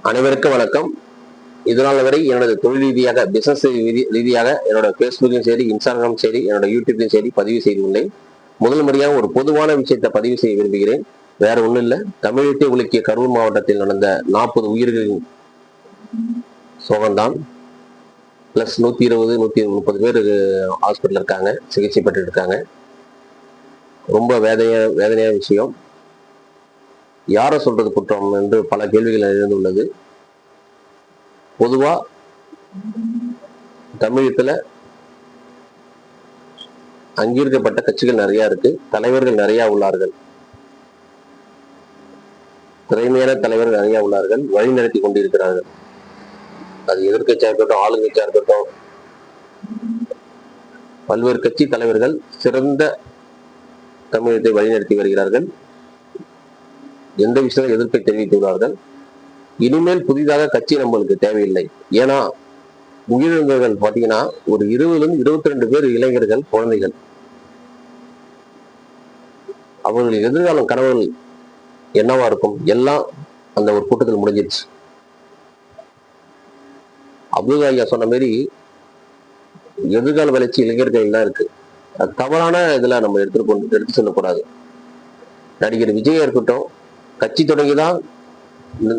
அனைவருக்கும் வணக்கம். இதனால் வரை எனது தொழில் ரீதியாக பிசினஸ் ரீதியாக என்னோட பேஸ்புக்கும் சரி, இன்ஸ்டாகிராம் சரி, என்னோட யூடியூப்லையும் சரி பதிவு செய்துள்ளேன். முதல் முறையாக ஒரு பொதுவான விஷயத்தை பதிவு செய்ய விரும்புகிறேன். வேற ஒண்ணும் இல்லை, தமிழகத்தை உலுக்கிய கரூர் மாவட்டத்தில் நடந்த 40 உயிர்களின் சோகம்தான். பிளஸ் 120 130 பேர் ஹாஸ்பிட்டல் இருக்காங்க, சிகிச்சை பெற்று இருக்காங்க. ரொம்ப வேதனையான விஷயம். யாரை சொல்றது குற்றம் என்று பல கேள்விகள் எழுந்துள்ளது. பொதுவா தமிழகத்துல அங்கீகரிக்கப்பட்ட கட்சிகள் நிறைய இருக்கு, தலைவர்கள் நிறைய உள்ளார்கள், திறமையான தலைவர்கள் நிறைய உள்ளார்கள், வழி நடத்தி கொண்டிருக்கிறார்கள். அது எதிர்கட்சியா இருக்கட்டும், ஆளுங்கட்சியா இருக்கட்டும், பல்வேறு கட்சி தலைவர்கள் சிறந்த தமிழகத்தை வழிநடத்தி வருகிறார்கள். எந்த விஷயத்தில் எதிர்ப்பை தெரிவித்துள்ளார்கள். இனிமேல் புதிதாக கட்சி நம்மளுக்கு தேவையில்லை. ஏன்னா உயிரிழந்தவர்கள் பாத்தீங்கன்னா ஒரு 20 to 22 பேர் இளைஞர்கள், குழந்தைகள். அவர்கள் எதிர்காலம் கனவுகள் என்னவா இருக்கும் எல்லாம் அந்த ஒரு கூட்டத்தில் முடிஞ்சிருச்சு. அப்துல் ஐயா சொன்ன மாதிரி எதிர்கால வளர்ச்சி இளைஞர்கள் தான் இருக்கு. அது தவறான இதுல நம்ம எடுத்து சொல்லக்கூடாது. நடிகர் விஜயா இருக்கட்டும், கட்சி தொடங்கிதான்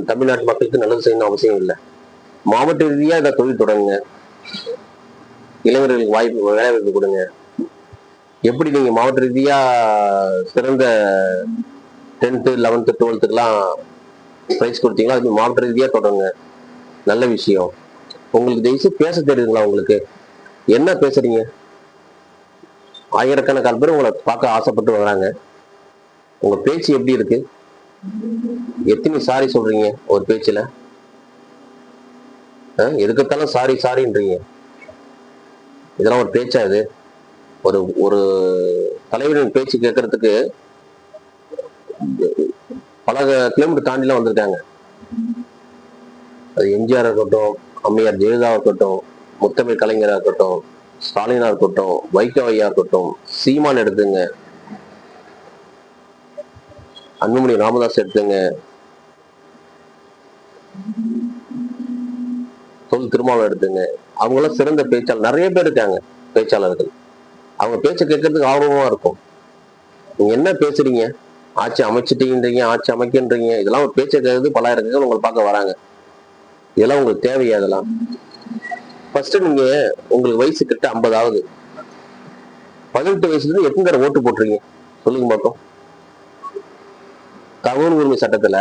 தமிழ்நாட்டு மக்களுக்கு நல்லது செய்யணும் அவசியம் இல்லை. மாவட்ட ரீதியா இதை தொழில் தொடங்குங்க, இளைஞர்களுக்கு வேலை வாய்ப்பு கொடுங்க. எப்படி நீங்க மாவட்ட ரீதியா சிறந்த 10th 11th 12th பிரைஸ் கொடுத்தீங்களா, அது மாவட்ட ரீதியா தொடங்குங்க. நல்ல விஷயம். உங்களுக்கு தயவுசு பேச தெரியுதுங்களா? உங்களுக்கு என்ன பேசுறீங்க? ஆயிரக்கணக்கான பேர் உங்களை பார்க்க ஆசைப்பட்டு வராங்க. உங்க பேச்சு எப்படி இருக்கு? எத்தனை சாரி சொல்றீங்க ஒரு பேச்சுல? எதுக்கத்தாலும் சாரி சாரின்றீங்க. இதெல்லாம் ஒரு பேச்சா? இது ஒரு ஒரு தலைவரின் பேச்சு கேட்கறதுக்கு பல கிலோமீட்டர் தாண்டிலாம் வந்திருக்காங்க. அது எம்ஜிஆர் இருக்கட்டும், அம்மையார் ஜெயலலிதா இருக்கட்டும், முத்தமிழ் கலைஞரா இருக்கட்டும், ஸ்டாலினா இருக்கட்டும், வைகோ ஐயா இருக்கட்டும், சீமான் எடுத்துங்க, அன்புமணி ராமதாஸ் எடுத்துங்க, தொல் திருமாவளவன் எடுத்துங்க. அவங்களாம் சிறந்த பேச்சாளர் நிறைய பேர் இருக்காங்க, பேச்சாளர்கள். அவங்க பேச்சை கேட்கறதுக்கு ஆர்வமா இருக்கும். நீங்க என்ன பேசுறீங்க? ஆட்சி அமைச்சிட்டீங்கன்றீங்க, ஆட்சி அமைக்கின்றீங்க. இதெல்லாம் ஒரு பேச்சை கேட்கறது 1000 உங்களை பார்க்க வராங்க. இதெல்லாம் உங்களுக்கு தேவையா? இதெல்லாம் ஃபர்ஸ்ட் நீங்க உங்களுக்கு வயசு கிட்ட 50 ஆகுது. 18 வயசுல எத்தனை தடவை ஓட்டு போட்டுறீங்க சொல்லுங்க பார்ப்போம். தகவல் உரிமை சட்டத்துல